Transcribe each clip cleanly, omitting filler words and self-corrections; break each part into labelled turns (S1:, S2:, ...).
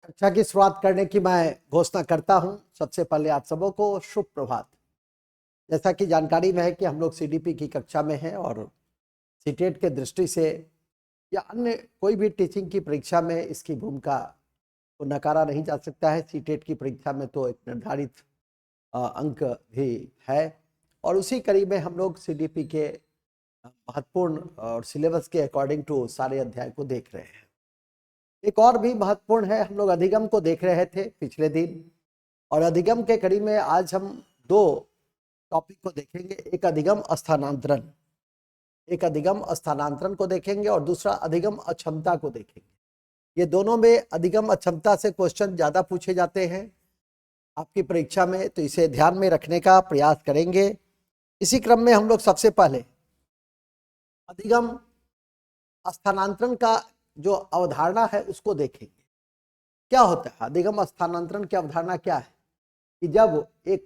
S1: कक्षा की शुरुआत करने की मैं घोषणा करता हूं। सबसे पहले आप सबों को शुभ प्रभात। जैसा कि जानकारी में है कि हम लोग सीडीपी की कक्षा में हैं और सीटेट के दृष्टि से या अन्य कोई भी टीचिंग की परीक्षा में इसकी भूमिका को नकारा नहीं जा सकता है। सीटेट की परीक्षा में तो एक निर्धारित अंक भी है और उसी कड़ी में हम लोग सीडीपी के महत्वपूर्ण और सिलेबस के अकॉर्डिंग टू सारे अध्याय को देख रहे हैं। एक और भी महत्वपूर्ण है, हम लोग अधिगम को देख रहे थे पिछले दिन और अधिगम के कड़ी में आज हम दो टॉपिक को देखेंगे। एक अधिगम स्थानांतरण को देखेंगे और दूसरा अधिगम अक्षमता को देखेंगे। ये दोनों में अधिगम अक्षमता से क्वेश्चन ज्यादा पूछे जाते हैं आपकी परीक्षा में, तो इसे ध्यान में रखने का प्रयास करेंगे। इसी क्रम में हम लोग सबसे पहले अधिगम स्थानांतरण का जो अवधारणा है उसको देखेंगे। क्या होता है अधिगम स्थानांतरण की अवधारणा? क्या है कि जब एक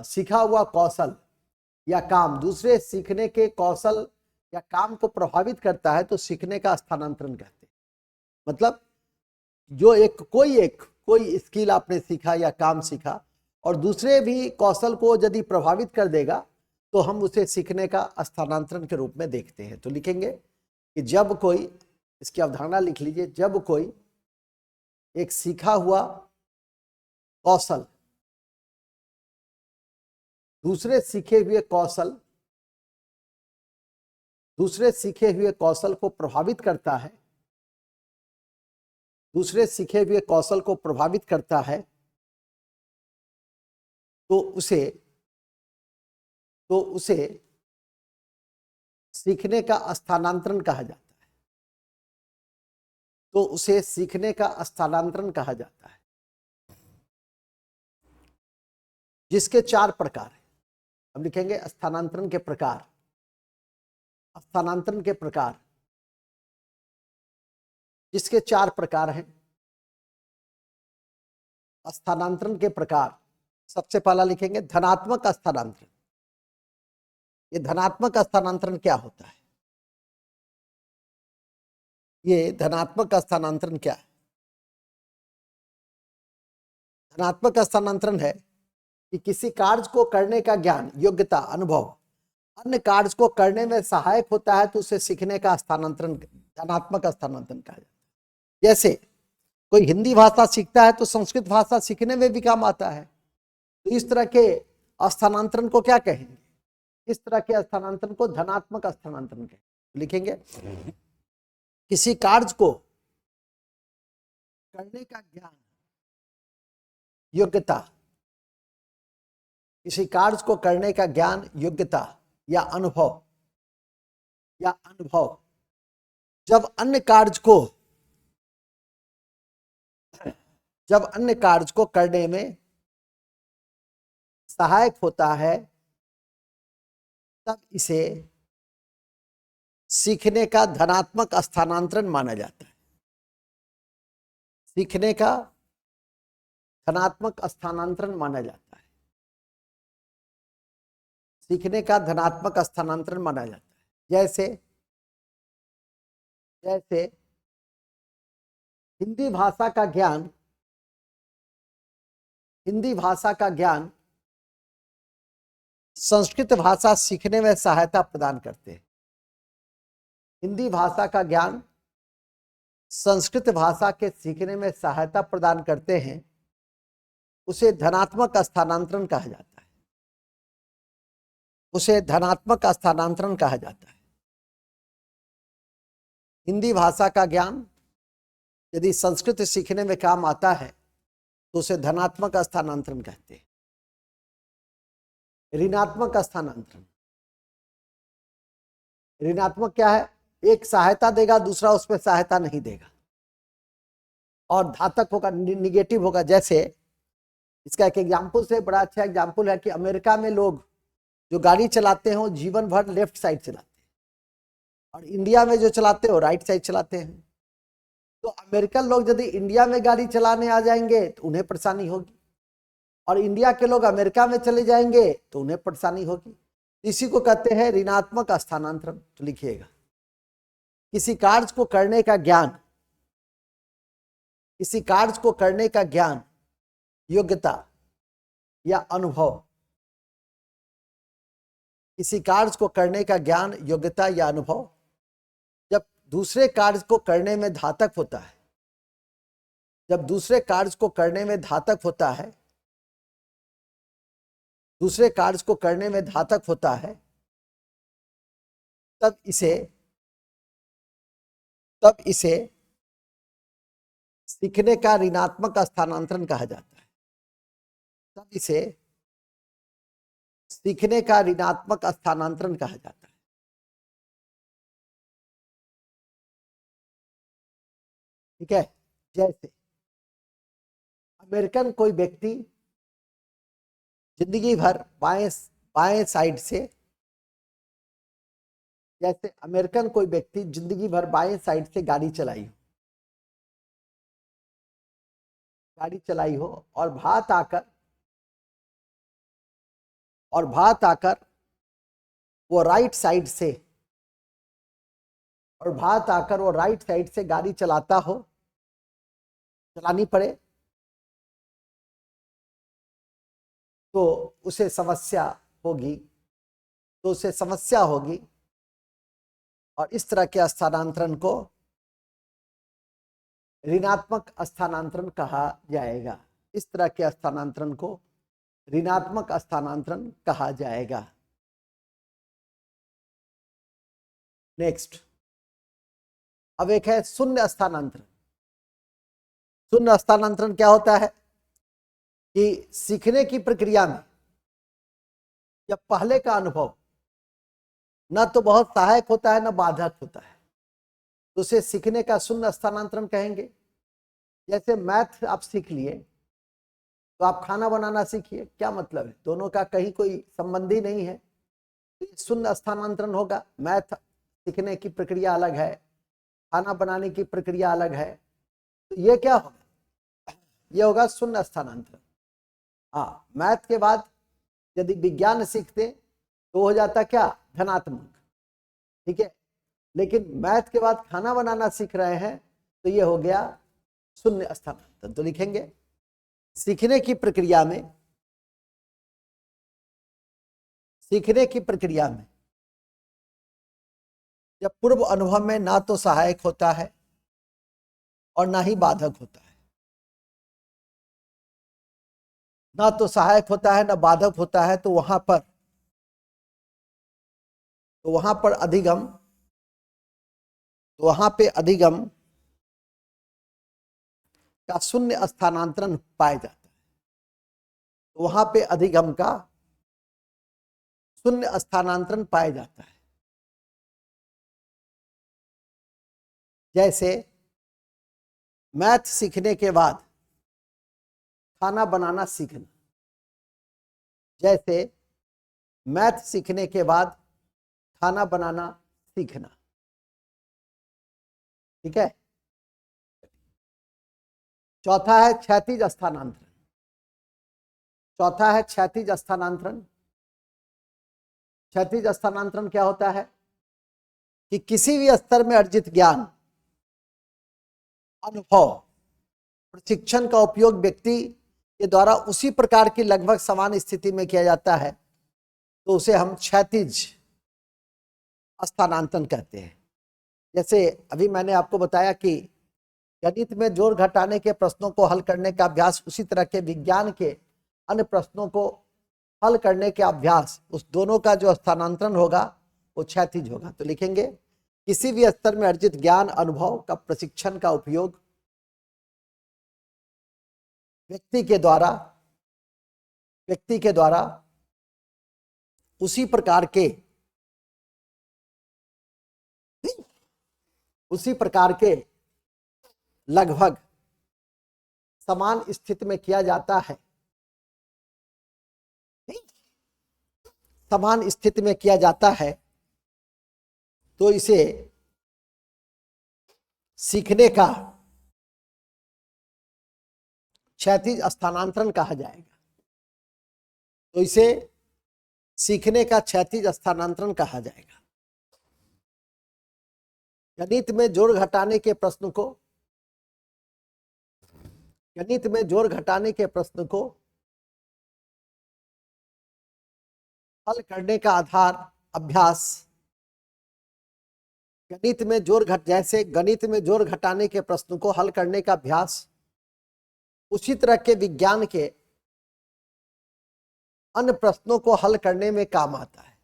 S1: सीखा हुआ कौशल या काम दूसरे सीखने के कौशल या काम को प्रभावित करता है तो सीखने का स्थानांतरण कहते हैं। मतलब जो कोई स्किल आपने सीखा या काम सीखा और दूसरे भी कौशल को यदि प्रभावित कर देगा तो हम उसे सीखने का स्थानांतरण के रूप में देखते हैं। तो लिखेंगे कि जब कोई, इसकी अवधारणा लिख लीजिए, जब कोई एक सीखा हुआ कौशल दूसरे सीखे हुए कौशल को प्रभावित करता है, तो उसे सीखने का स्थानांतरण कहा जाता है। जिसके 4 प्रकार है। हम लिखेंगे स्थानांतरण के प्रकार। जिसके 4 प्रकार हैं। स्थानांतरण के प्रकार, सबसे पहला लिखेंगे धनात्मक स्थानांतरण। ये धनात्मक स्थानांतरण क्या होता है? धनात्मक स्थानांतरण है कि किसी कार्य को करने का ज्ञान, योग्यता, अनुभव अन्य कार्य को करने में सहायक होता है तो उसे सीखने का स्थानांतरण धनात्मक स्थानांतरण कहा जाता है। जैसे कोई हिंदी भाषा सीखता है तो संस्कृत भाषा सीखने में भी काम आता है, तो इस तरह के स्थानांतरण को क्या कहेंगे? इस तरह के स्थानांतरण को धनात्मक स्थानांतरण कहेंगे। लिखेंगे किसी कार्य को करने का ज्ञान, योग्यता, या अनुभव जब अन्य कार्य को करने में सहायक होता है तब इसे सीखने का धनात्मक स्थानांतरण माना जाता है। जैसे हिंदी भाषा का ज्ञान संस्कृत भाषा सीखने में सहायता प्रदान करते हैं। हिंदी भाषा का ज्ञान संस्कृत भाषा के सीखने में सहायता प्रदान करते हैं, उसे धनात्मक स्थानांतरण कहा जाता है। हिंदी भाषा का ज्ञान यदि संस्कृत सीखने में काम आता है तो उसे धनात्मक स्थानांतरण कहते हैं। ऋणात्मक क्या है? एक सहायता देगा, दूसरा उसमें सहायता नहीं देगा और घातक होगा, निगेटिव होगा। जैसे इसका एक एग्जाम्पल से बड़ा अच्छा एग्जाम्पल है कि अमेरिका में लोग जो गाड़ी चलाते हैं वो जीवन भर लेफ्ट साइड चलाते हैं और इंडिया में जो चलाते हैं वो राइट साइड चलाते हैं। तो अमेरिकन लोग यदि इंडिया में गाड़ी चलाने आ जाएंगे तो उन्हें परेशानी होगी और इंडिया के लोग अमेरिका में चले जाएंगे तो उन्हें परेशानी होगी। इसी को कहते हैं ऋणात्मक स्थानांतरण। तो लिखिएगा किसी कार्य को करने का ज्ञान किसी कार्य को करने का ज्ञान, योग्यता या अनुभव, किसी कार्य को करने का ज्ञान, योग्यता या अनुभव जब दूसरे कार्य को करने में घातक होता है, जब दूसरे कार्य को करने में घातक होता है, दूसरे कार्य को करने में घातक होता है, तब इसे सीखने का ऋणात्मक स्थानांतरण कहा जाता है। तब इसे सीखने का ऋणात्मक स्थानांतरण कहा जाता है। ठीक है, जैसे अमेरिकन कोई व्यक्ति जिंदगी भर बाएं साइड से, जैसे अमेरिकन कोई व्यक्ति जिंदगी भर बाएं साइड से गाड़ी चलाई हो और भात आकर वो राइट साइड से गाड़ी चलानी पड़े तो उसे समस्या होगी और इस तरह के स्थानांतरण को ऋणात्मक स्थानांतरण कहा जाएगा। इस तरह के स्थानांतरण को ऋणात्मक स्थानांतरण कहा जाएगा। नेक्स्ट, अब एक है शून्य स्थानांतरण। शून्य स्थानांतरण क्या होता है कि सीखने की प्रक्रिया में जब पहले का अनुभव न तो बहुत सहायक होता है न बाधक होता है, तो उसे सीखने का शून्य स्थानांतरण कहेंगे। जैसे मैथ आप सीख लिए तो आप खाना बनाना सीखिए, क्या मतलब है, दोनों का कहीं कोई संबंध ही नहीं है, शून्य स्थानांतरण होगा। मैथ सीखने की प्रक्रिया अलग है, खाना बनाने की प्रक्रिया अलग है, तो ये क्या होगा, ये होगा शून्य स्थानांतरण। हाँ, मैथ के बाद यदि विज्ञान सीखते तो हो जाता क्या, धनात्मक। ठीक है, लेकिन मैथ के बाद खाना बनाना सीख रहे हैं तो ये हो गया शून्य स्थानांतरण। तो लिखेंगे सीखने की प्रक्रिया में जब पूर्व अनुभव में ना तो सहायक होता है और ना ही बाधक होता है, ना तो सहायक होता है ना बाधक होता है, तो वहां पे अधिगम का शून्य स्थानांतरण पाया जाता है। तो वहां पे अधिगम का शून्य स्थानांतरण पाया जाता है। जैसे मैथ सीखने के बाद खाना बनाना सीखना, जैसे मैथ सीखने के बाद खाना बनाना सीखना। ठीक है, चौथा है क्षैतिज स्थानांतरण। क्षैतिज स्थानांतरण क्या होता है कि किसी भी स्तर में अर्जित ज्ञान, अनुभव, प्रशिक्षण का उपयोग व्यक्ति के द्वारा उसी प्रकार की लगभग समान स्थिति में किया जाता है, तो उसे हम क्षैतिज स्थानांतरण कहते हैं। जैसे अभी मैंने आपको बताया कि गणित में जोड़ घटाने के प्रश्नों को हल करने का अभ्यास, उसी तरह के विज्ञान के अन्य प्रश्नों को हल करने के अभ्यास, उस दोनों का जो स्थानांतरण होगा वो क्षैतिज होगा। तो लिखेंगे किसी भी स्तर में अर्जित ज्ञान, अनुभव का, प्रशिक्षण का उपयोग व्यक्ति के द्वारा उसी प्रकार के लगभग समान स्थिति में किया जाता है, तो इसे सीखने का क्षैतिज स्थानांतरण कहा जाएगा। तो इसे सीखने का क्षैतिज स्थानांतरण कहा जाएगा। गणित में जोड़ घटाने के प्रश्न को गणित में जोड़ घटाने के प्रश्न को हल करने का आधार अभ्यास। गणित में जोड़ घट जैसे गणित में जोड़ घटाने के प्रश्न को हल करने का अभ्यास उसी तरह के विज्ञान के अन्य प्रश्नों को हल करने में काम आता है।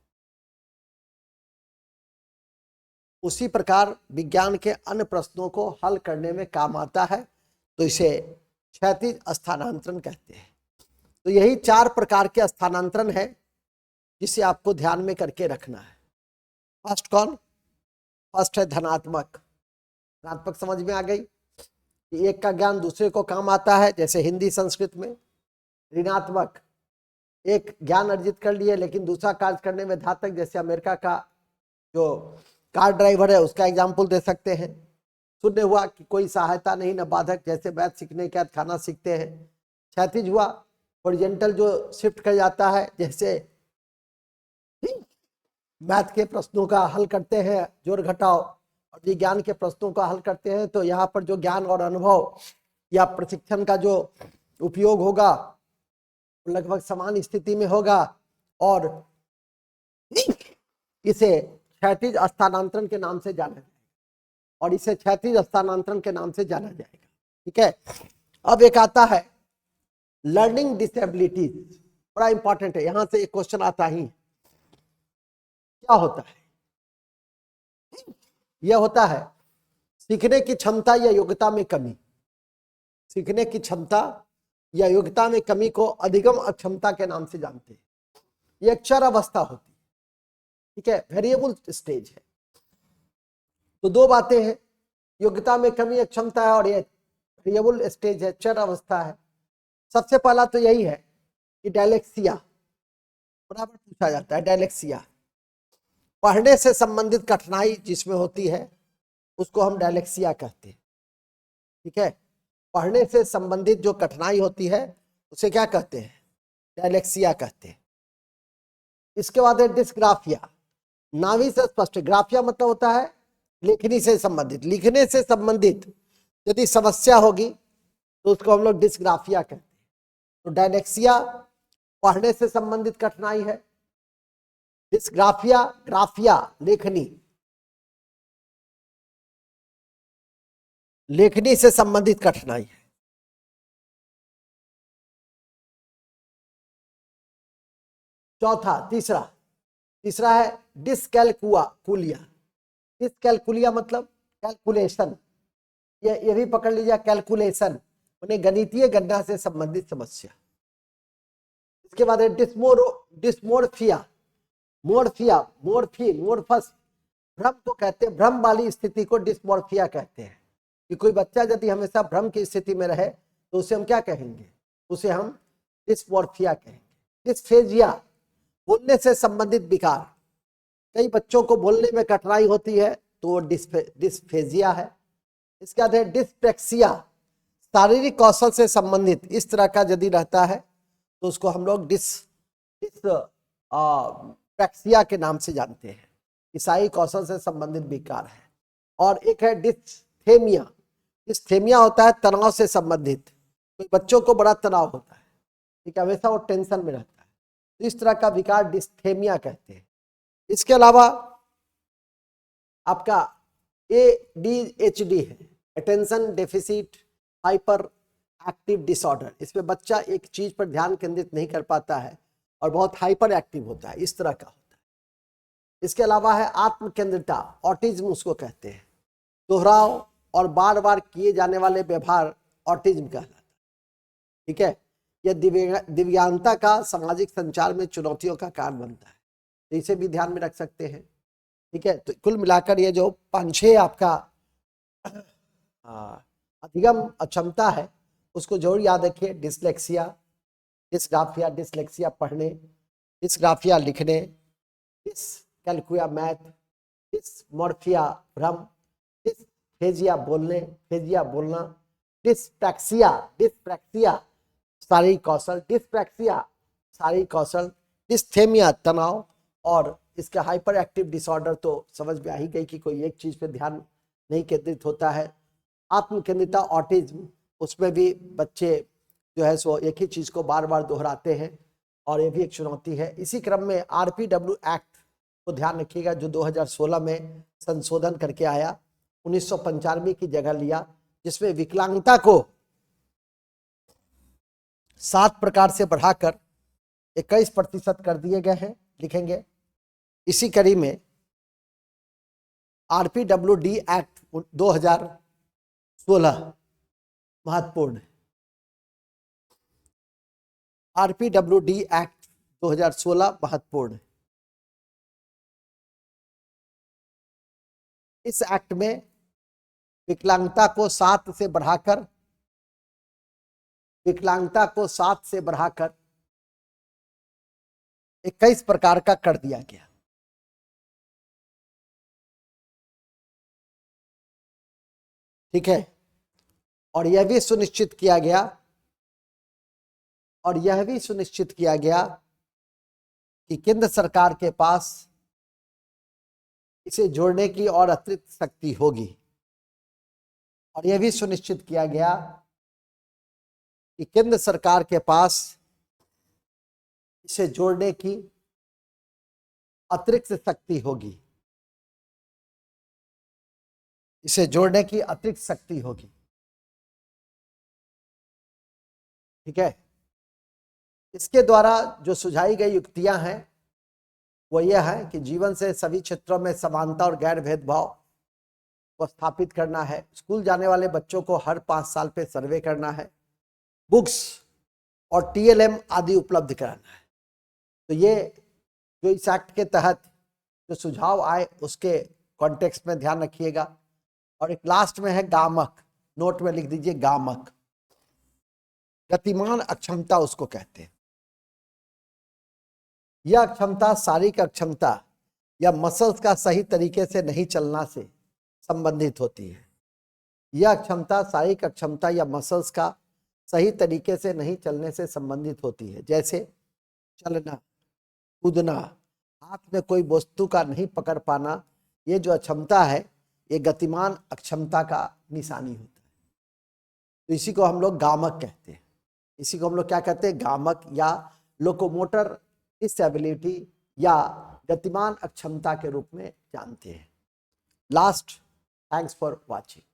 S1: उसी प्रकार विज्ञान के अन्य प्रश्नों को हल करने में काम आता है, तो इसे क्षैतिज स्थानांतरण कहते हैं। तो यही 4 प्रकार के स्थानांतरण है जिसे आपको ध्यान में करके रखना है। फर्स्ट कौन? फर्स्ट है धनात्मक। धनात्मक समझ में आ गई कि एक का ज्ञान दूसरे को काम आता है, जैसे हिंदी संस्कृत में। ऋणात्मक, एक ज्ञान अर्जित कर लिए लेकिन दूसरा कार्य करने में घातक, जैसे अमेरिका का जो कार ड्राइवर है उसका एग्जाम्पल दे सकते हैं। शून्य हुआ कि कोई सहायता नहीं न बाधक, जैसे मैथ सीखने के बाद खाना सीखते हैं। क्षैतिज हुआ हॉरिजॉन्टल जो शिफ्ट कर जाता है, जैसे मैथ के प्रश्नों का हल करते हैं जोड़ घटाव, और विज्ञान के प्रश्नों का हल करते हैं। तो यहाँ पर जो ज्ञान और अनुभव या प्रशिक्षण का जो उपयोग होगा लगभग समान स्थिति में होगा, और इसे क्षैतिज स्थानांतरण के नाम से जाना जाएगा, और इसे क्षैतिज स्थानांतरण के नाम से जाना जाएगा। ठीक है। अब एक आता है लर्निंग डिसेबिलिटीज, बड़ा इंपॉर्टेंट है, यहां से एक क्वेश्चन आता ही। क्या होता है? यह होता है सीखने की क्षमता या योग्यता में कमी। सीखने की क्षमता या योग्यता में कमी को अधिगम अक्षमता के नाम से जानते हैं। यह एक चर अवस्था होती है। ठीक है, वेरिएबल स्टेज है। तो 2 बातें हैं, योग्यता में कमी अक्षमता है, और ये वेरिएबल स्टेज है, चर अवस्था है। सबसे पहला तो यही है कि डायलेक्सिया बराबर पूछा जाता है। डायलेक्सिया पढ़ने से संबंधित कठिनाई जिसमें होती है उसको हम डायलेक्सिया कहते हैं। ठीक है, पढ़ने से संबंधित जो कठिनाई होती है उसे क्या कहते हैं? डायलेक्सिया कहते हैं। इसके बाद है डिस्ग्राफिया। नाभि से स्पष्ट, ग्राफिया मतलब होता है लिखने से संबंधित। लिखने से संबंधित यदि समस्या होगी तो उसको हम लोग डिस्ग्राफिया कहते हैं। तो डायलेक्सिया पढ़ने से संबंधित कठिनाई है, डिस्ग्राफिया ग्राफिया लेखनी, लेखनी से संबंधित कठिनाई है। चौथा तीसरा है डिस्कैलकुलिया। डिस्कैलकुलिया मतलब कैलकुलेशन, ये भी पकड़ लीजिए, कैलकुलेशन उन्हें गणितीय गणना से संबंधित समस्या। इसके बाद है डिस्मोर्फिया। मोर्फस भ्रम को कहते हैं, भ्रम वाली स्थिति को डिस्मोर्फिया कहते हैं। कि कोई बच्चा यदि हमेशा भ्रम की स्थिति में रहे तो उसे हम क्या कहेंगे? उसे हम डिस्मोर्फिया कहेंगे। डिस्फेजिया बोलने से संबंधित विकार। कई बच्चों को बोलने में कठिनाई होती है तो वो डिस्फेजिया है। इसके बाद है डिस्प्रेक्सिया, शारीरिक कौशल से संबंधित इस तरह का यदि रहता है तो उसको हम लोग डिस्प्रेक्सिया के नाम से जानते हैं, कि शारीरिक कौशल से संबंधित विकार है। और एक है डिस्थेमिया। डिस्थेमिया होता है तनाव से संबंधित, तो बच्चों को बड़ा तनाव होता है, ठीक है, हमेशा वो टेंशन में रहता है, तो इस तरह का विकार डिस्थेमिया कहते हैं। इसके अलावा आपका ADHD है, attention deficit hyper active disorder. इसमें बच्चा एक चीज पर ध्यान केंद्रित नहीं कर पाता है और बहुत हाइपर एक्टिव होता है, इस तरह का होता है। इसके अलावा है आत्म केंद्रिता, ऑटिज्म उसको कहते हैं। दोहराव और बार बार किए जाने वाले व्यवहार ऑटिज्म कहलाता है। ठीक है, यह दिव्यांगता का सामाजिक संचार में चुनौतियों का कारण बनता है, तो इसे भी ध्यान में रख सकते हैं। ठीक है, तो कुल मिलाकर ये जो 5-6 आपका अधिगम अक्षमता है उसको जरूर याद रखिए। डिसलेक्सिया, डिस्ग्राफिया, डिसलेक्सिया पढ़ने, डिस्ग्राफिया लिखने, डिसकैलकुलिया मैथ, डिसमॉर्फिया भ्रम, डिसफेजिया बोलना, डिस्प्रैक्सिया शारीरिक कौशल, डिस्थेमिया तनाव, और इसका हाइपर एक्टिव डिसऑर्डर तो समझ में आ ही गई कि कोई एक चीज पे ध्यान नहीं केंद्रित होता है। आत्म केंद्रिता ऑटिज्म, उसमें भी बच्चे जो है सो एक ही चीज को बार बार दोहराते हैं और ये भी एक चुनौती है। इसी क्रम में आरपीडब्ल्यू एक्ट को ध्यान रखिएगा, जो 2016 में संशोधन करके आया, 1995 की जगह लिया, जिसमें विकलांगता को 7 प्रकार से बढ़ाकर 21% कर दिए गए हैं, लिखेंगे। इसी कड़ी में आरपीडब्ल्यूडी एक्ट 2016 महत्वपूर्ण है। आरपीडब्ल्यूडी एक्ट 2016 महत्वपूर्ण है। इस एक्ट में विकलांगता को 7 से बढ़ाकर 21 प्रकार का कर दिया गया। ठीक है। और यह भी सुनिश्चित किया गया कि केंद्र सरकार के पास इसे जोड़ने की और अतिरिक्त शक्ति होगी। और यह भी सुनिश्चित किया गया कि केंद्र सरकार के पास इसे जोड़ने की अतिरिक्त शक्ति होगी। ठीक है। इसके द्वारा जो सुझाई गई युक्तियां हैं वो यह है कि जीवन से सभी क्षेत्रों में समानता और गैर भेदभाव को स्थापित करना है। स्कूल जाने वाले बच्चों को हर 5 साल पे सर्वे करना है। बुक्स और टीएलएम आदि उपलब्ध कराना है। तो ये जो इस एक्ट के तहत जो सुझाव आए उसके कॉन्टेक्स्ट में ध्यान रखिएगा। और एक लास्ट में है गामक, नोट में लिख दीजिए गामक। गतिमान अक्षमता उसको कहते हैं। यह अक्षमता शारीरिक अक्षमता या मसल्स का सही तरीके से नहीं चलना से संबंधित होती है। यह अक्षमता शारीरिक अक्षमता या मसल्स का सही तरीके से नहीं चलने से संबंधित होती है, जैसे चलना, कूदना, हाथ में कोई वस्तु का नहीं पकड़ पाना। ये जो अक्षमता है ये गतिमान अक्षमता का निशानी होता है। तो इसी को हम लोग गामक कहते हैं। इसी को हम लोग क्या कहते हैं? गामक या लोकोमोटर डिसेबिलिटी या गतिमान अक्षमता के रूप में जानते हैं। Last, thanks for watching.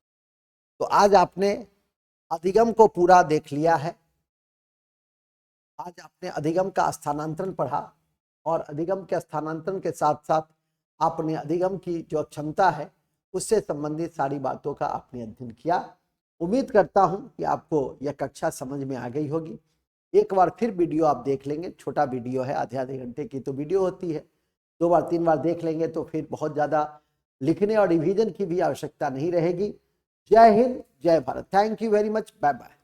S1: तो आज आपने अधिगम को पूरा देख लिया है। आज आपने अधिगम का स्थानांतरण पढ़ा और अधिगम के स्थानांतरण के साथ साथ आपने अधिगम की जो क्षमता है उससे संबंधित सारी बातों का आपने अध्ययन किया। उम्मीद करता हूं कि आपको यह कक्षा समझ में आ गई होगी। एक बार फिर वीडियो आप देख लेंगे, छोटा वीडियो है, आधे घंटे की तो वीडियो होती है। 2 बार 3 बार देख लेंगे तो फिर बहुत ज़्यादा लिखने और रिवीजन की भी आवश्यकता नहीं रहेगी। जय हिंद, जय Bharat. Thank you very much. Bye bye.